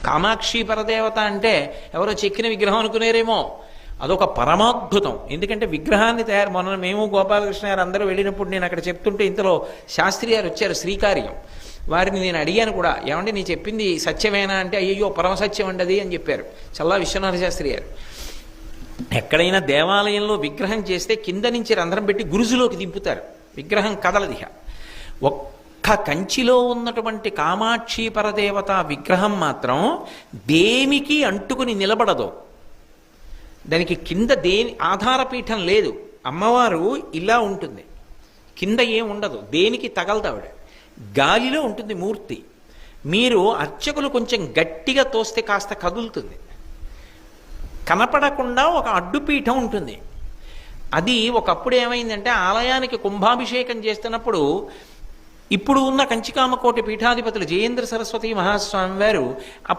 కామాక్షి పరదేవత అంటే ఎవరో చెక్కిన విగ్రహం అనుకునేరేమో, అదొక పరమాద్భుతం. ఎందుకంటే విగ్రహాన్ని మొన్న మేము గోపాలకృష్ణ గారు అందరూ వెళ్ళినప్పుడు నేను అక్కడ చెప్తుంటే ఇంతలో శాస్త్రి గారు వచ్చారు, శ్రీకార్యం. వారిని నేను అడిగాను కూడా, ఏమంటే నీ చెప్పింది సత్యమేనా అంటే, అయ్యో పరమసత్యం అండి అని చెప్పారు చల్లా విశ్వనాథ శాస్త్రి గారు. ఎక్కడైనా దేవాలయంలో విగ్రహం చేస్తే కింద నుంచి రంధ్రం పెట్టి గురుజులోకి దింపుతారు, విగ్రహం కదలదిహ. ఒక్క కంచిలో ఉన్నటువంటి కామాక్షి పరదేవత విగ్రహం మాత్రం దేనికి అంటుకుని నిలబడదు. దానికి కింద ఆధారపీఠం లేదు. అమ్మవారు ఇలా ఉంటుంది, కింద ఏం ఉండదు, దేనికి తగలదావిడ, గాలిలో ఉంటుంది మూర్తి. మీరు అర్చకులు కొంచెం గట్టిగా తోస్తే కాస్త కదులుతుంది. కనపడకుండా ఒక అడ్డుపీఠం ఉంటుంది. అది ఒకప్పుడు ఏమైందంటే ఆలయానికి కుంభాభిషేకం చేస్తున్నప్పుడు ఇప్పుడు ఉన్న కంచికామకోటి పీఠాధిపతులు జయేంద్ర సరస్వతి మహాస్వామి వారు ఆ